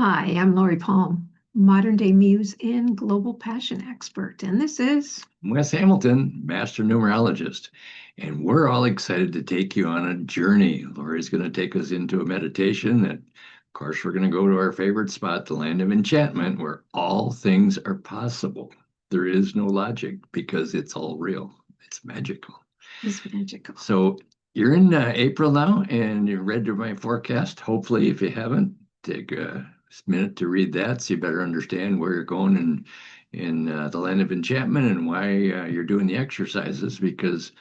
Hi, I'm Lori Palm, modern day muse and global passion expert, and this is Wes Hamilton, master numerologist. And we're all excited to take you on a journey. Lori's going to take us into a meditation. And of course, we're going to go to our favorite spot, the Land of Enchantment, where all things are possible. There is no logic because it's all real, it's magical. is magical. So you're in April now, and you read my forecast. Hopefully, if you haven't, take a minute to read that so you better understand where you're going in the Land of Enchantment and why you're doing the exercises. Because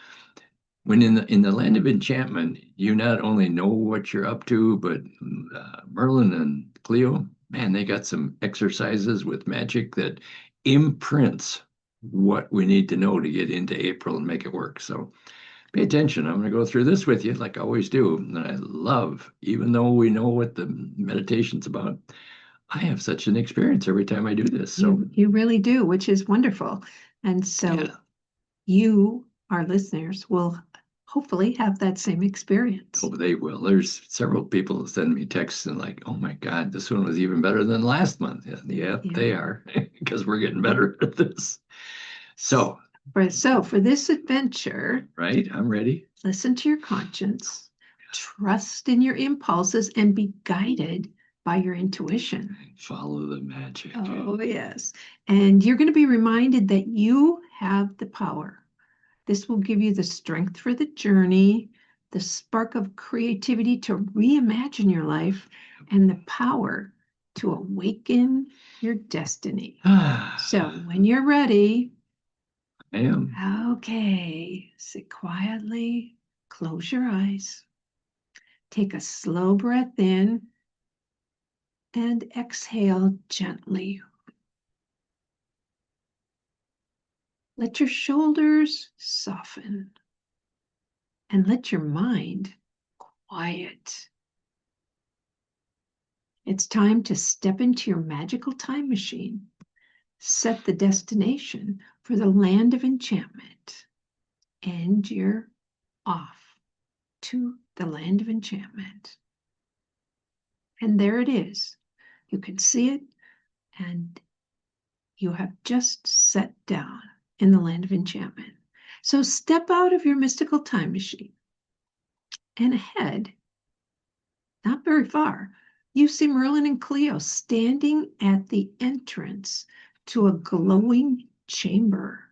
when in the Land of Enchantment, you not only know what you're up to, but Merlin and Cleo, man, they got some exercises with magic that imprints what we need to know to get into April and make it work. So pay attention. I'm going to go through this with you like I always do. And I love, even though we know what the meditation's about, I have such an experience every time I do this. So, You really do, which is wonderful. And so yeah. you, our listeners, will hopefully have that same experience. Oh, they will. There's several people send me texts and like, oh my God, this one was even better than last month. Yeah, yeah, Yeah. they are because we're getting better at this. So, For this adventure, right, I'm ready. listen to your conscience, trust in your impulses, and be guided by your intuition. Follow the magic. Oh, yes. And you're going to be reminded that you have the power. This will give you the strength for the journey, the spark of creativity to reimagine your life, and the power to awaken your destiny. So when you're ready, I am. okay, sit quietly, close your eyes, take a slow breath in, and exhale gently. Let your shoulders soften and let your mind quiet. It's time to step into your magical time machine. Set the destination for the Land of Enchantment, and you're off to the Land of Enchantment. And there it is. You can see it, and you have just set down in the Land of Enchantment. So step out of your mystical time machine and ahead, not very far, you see Merlin and Cleo standing at the entrance to a glowing chamber.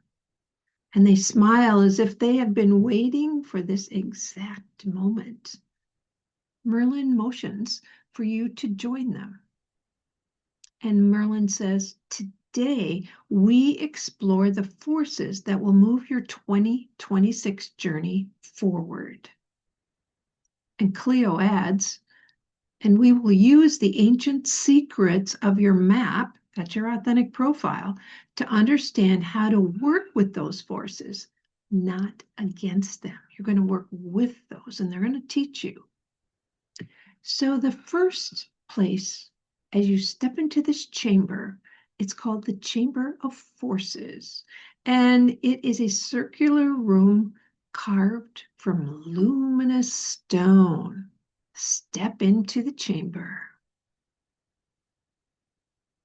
And they smile as if they have been waiting for this exact moment. Merlin motions for you to join them. And Merlin says, today we explore the forces that will move your 2026 journey forward. And Cleo adds, and we will use the ancient secrets of your map, that's your authentic profile, to understand how to work with those forces, not against them. You're going to work with those, and they're going to teach you. So the first place, as you step into this chamber, it's called the Chamber of Forces. And it is a circular room carved from luminous stone. Step into the chamber.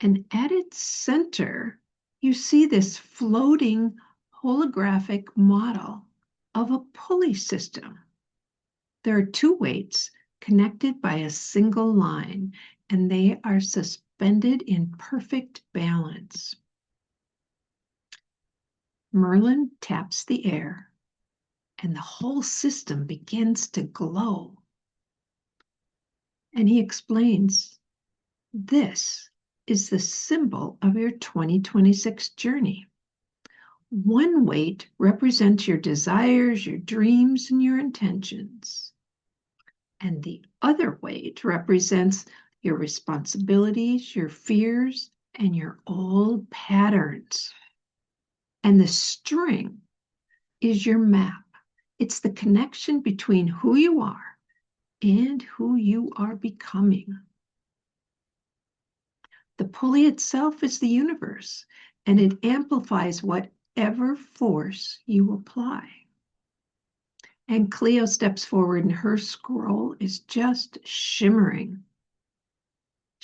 And at its center, you see this floating holographic model of a pulley system. There are two weights connected by a single line, and they are suspended in perfect balance. Merlin taps the air, and the whole system begins to glow. And he explains, this is the symbol of your 2026 journey. One weight represents your desires, your dreams, and your intentions. And the other weight represents your responsibilities, your fears, and your old patterns. And the string is your map. It's the connection between who you are and who you are becoming. The pulley itself is the universe, and it amplifies whatever force you apply. And Cleo steps forward, and her scroll is just shimmering.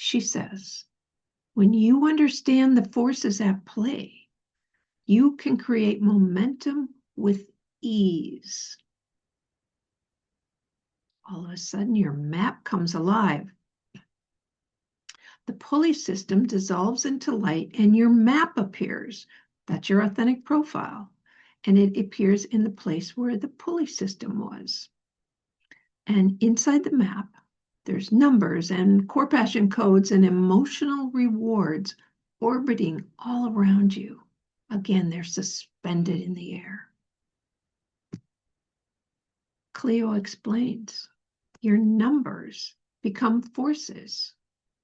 She says, when you understand the forces at play, you can create momentum with ease. All of a sudden, your map comes alive. The pulley system dissolves into light and your map appears. That's your authentic profile. And it appears in the place where the pulley system was. And inside the map, there's numbers and core passion codes and emotional rewards orbiting all around you. Again, they're suspended in the air. Cleo explains, your numbers become forces.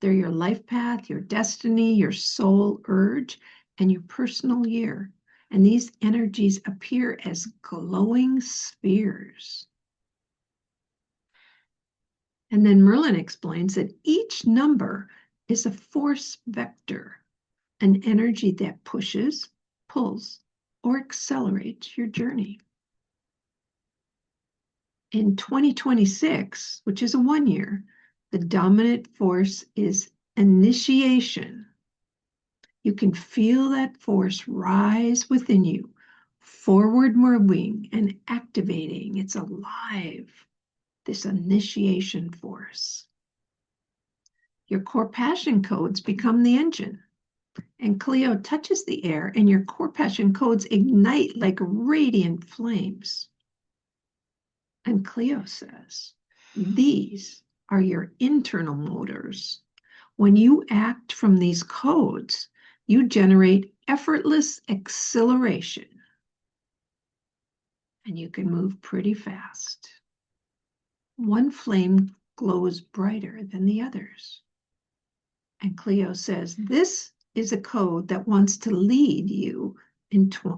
They're your life path, your destiny, your soul urge, and your personal year. And these energies appear as glowing spheres. And then Merlin explains that each number is a force vector, an energy that pushes, pulls, or accelerates your journey. In 2026, which is a 1 year, the dominant force is initiation. You can feel that force rise within you, forward moving and activating. It's alive, this initiation force. Your core passion codes become the engine. And Cleo touches the air, and your core passion codes ignite like radiant flames. And Cleo says, these are your internal motors. When you act from these codes, you generate effortless acceleration. And you can move pretty fast. One flame glows brighter than the others. And Cleo says, this is a code that wants to lead you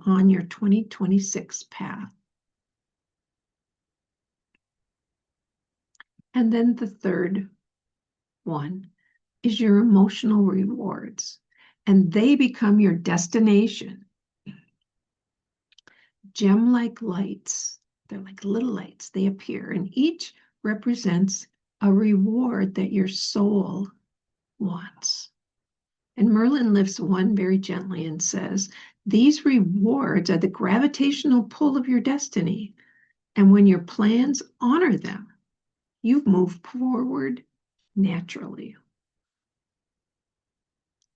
on your 2026 path. And then the third one is your emotional rewards, and they become your destination. Gem-like lights, they're like little lights, they appear, and each represents a reward that your soul wants. And Merlin lifts one very gently and says, these rewards are the gravitational pull of your destiny, and when your plans honor them, you move forward naturally.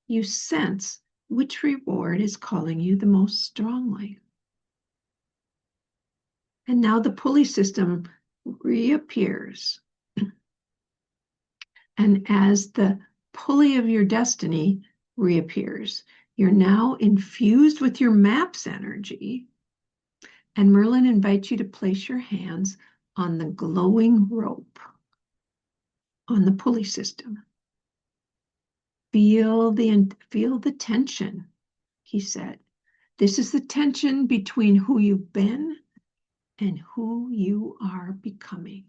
You sense which reward is calling you the most strongly. And now the pulley system reappears. And as the pulley of your destiny reappears, you're now infused with your map's energy. And Merlin invites you to place your hands on the glowing rope on the pulley system. Feel the tension, he said. This is the tension between who you've been and who you are becoming.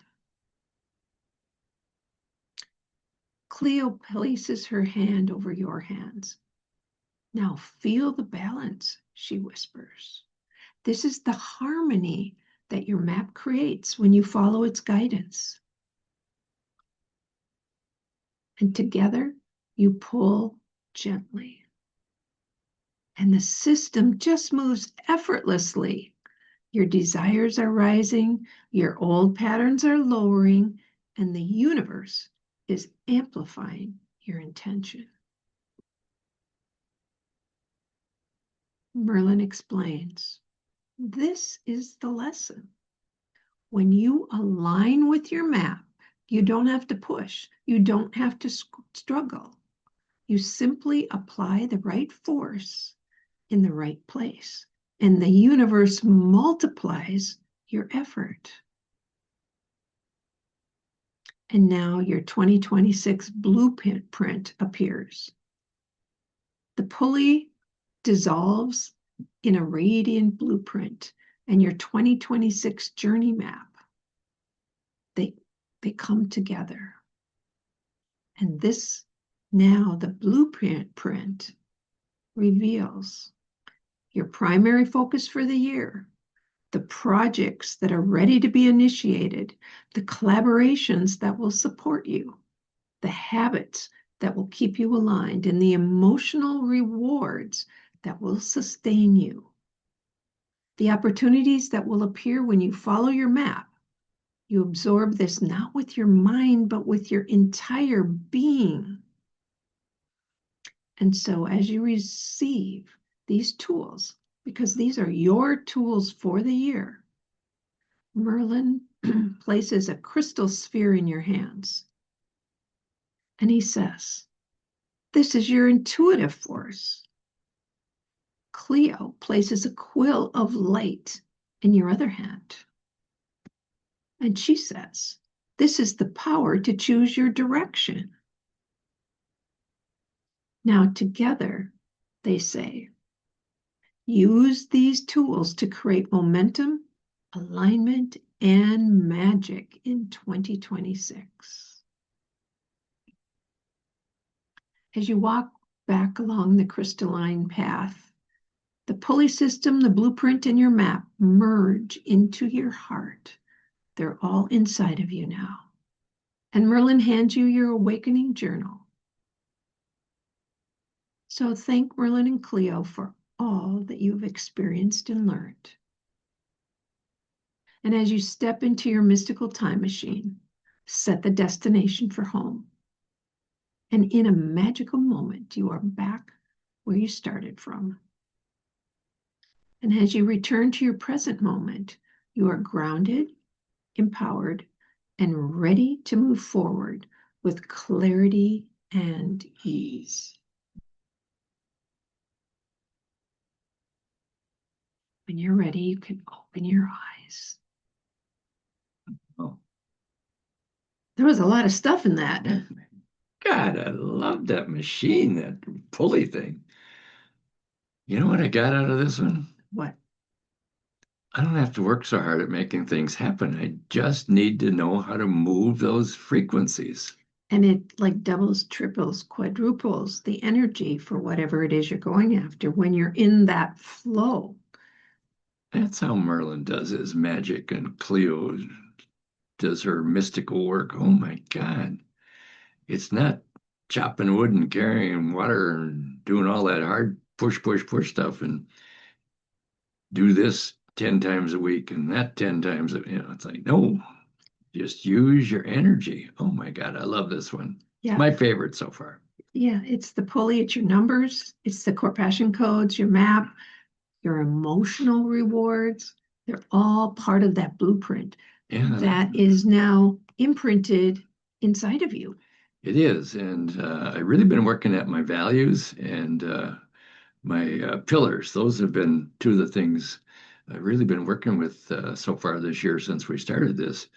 Cleo places her hand over your hands. Now feel the balance, she whispers. This is the harmony that your map creates when you follow its guidance. And together you pull gently. And the system just moves effortlessly. Your desires are rising, your old patterns are lowering, and the universe is amplifying your intention. Merlin explains, this is the lesson. When you align with your map, you don't have to push, you don't have to struggle. You simply apply the right force in the right place, and the universe multiplies your effort. And now your 2026 blueprint appears. The pulley dissolves in a radiant blueprint, and your 2026 journey map, they come together. And this, now the blueprint reveals your primary focus for the year, the projects that are ready to be initiated, the collaborations that will support you, the habits that will keep you aligned and the emotional rewards that will sustain you. The opportunities that will appear when you follow your map. You absorb this not with your mind, but with your entire being. And so as you receive these tools, because these are your tools for the year, Merlin places a crystal sphere in your hands. And he says, this is your intuitive force. Cleo places a quill of light in your other hand. And she says, this is the power to choose your direction. Now together, they say, use these tools to create momentum, alignment, and magic in 2026. As you walk back along the crystalline path, the pulley system, the blueprint, and your map merge into your heart. They're all inside of you now. And Merlin hands you your awakening journal. So thank Merlin and Cleo for all that you've experienced and learned. And as you step into your mystical time machine, set the destination for home. And in a magical moment, you are back where you started from. And as you return to your present moment, you are grounded, empowered, and ready to move forward with clarity and ease. When you're ready, you can open your eyes. Oh, There was a lot of stuff in that. God, I love that machine, that pulley thing. You know what I got out of this one? What? I don't have to work so hard at making things happen. I just need to know how to move those frequencies. And it like doubles, triples, quadruples the energy for whatever it is you're going after when you're in that flow. That's how Merlin does his magic, and Cleo does her mystical work. Oh my God. It's not chopping wood and carrying water and doing all that hard push stuff and do this 10 times a week and that 10 times. It's like, no, just use your energy. Oh my God, I love this one. Yeah. It's my favorite so far. Yeah, it's the pulley, it's your numbers, it's the core passion codes, your map, your emotional rewards. They're all part of that blueprint that is now imprinted inside of you. It is. And I've really been working at my values and my pillars. Those have been two of the things I've really been working with so far this year since we started this.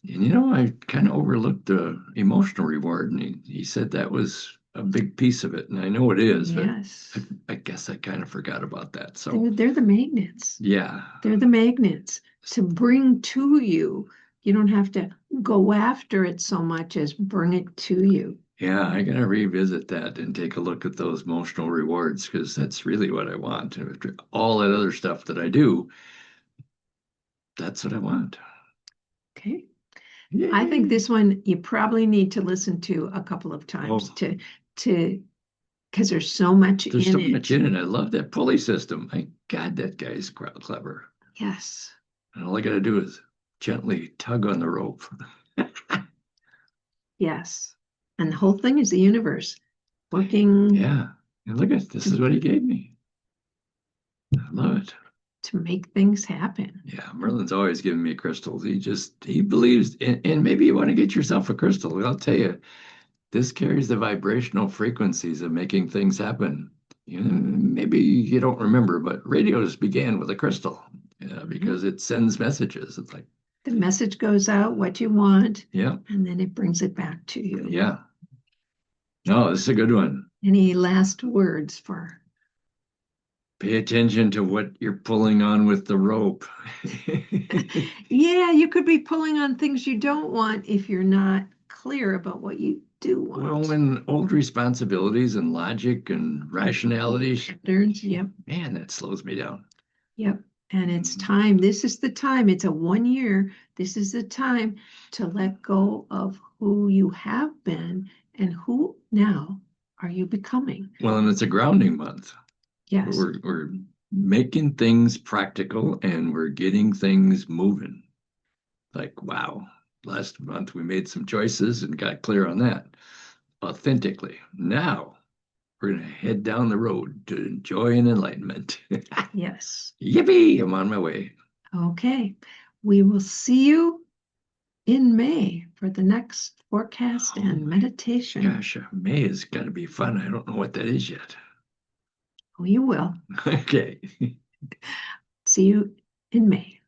And I kind of overlooked the emotional reward, and he said that was a big piece of it, and I know it is. Yes. But I guess I kind of forgot about that. So they're the magnets. Yeah, They're the magnets to bring to you. You don't have to go after it so much as bring it to you. yeah, I gotta revisit that and take a look at those emotional rewards because that's really what I want. And after all that other stuff that I do, that's what I want. Okay. Yay. I think this one you probably need to listen to a couple of times to because there's so much in it. There's so much in it. I love that pulley system. My God, that guy's clever. Yes. And all I gotta do is gently tug on the rope. Yes. And the whole thing is the universe working. Yeah. And look at this is what he gave me. I love it. To make things happen. Yeah, Merlin's always giving me crystals. He believes and maybe you want to get yourself a crystal. I'll tell you, this carries the vibrational frequencies of making things happen. Maybe you don't remember, but radios began with a crystal because it sends messages. It's like the message goes out, what you want, yeah, and then it brings it back to you. Yeah. No, this is a good one. Any last words for? Pay attention to what you're pulling on with the rope. Yeah, you could be pulling on things you don't want if you're not clear about what you do want. Well, when old responsibilities and logic and rationality, patterns, yep. Man, that slows me down. Yep. And it's time. This is the time. It's a 1 year. This is the time to let go of who you have been and who now are you becoming. Well, and it's a grounding month. Yes. We're making things practical and we're getting things moving. Like, wow, last month we made some choices and got clear on that authentically. Now we're going to head down the road to joy and enlightenment. Yes. Yippee! I'm on my way. Okay. We will see you in May for the next forecast and meditation. Gosh, May is going to be fun. I don't know what that is yet. Oh, you will. Okay. See you in May.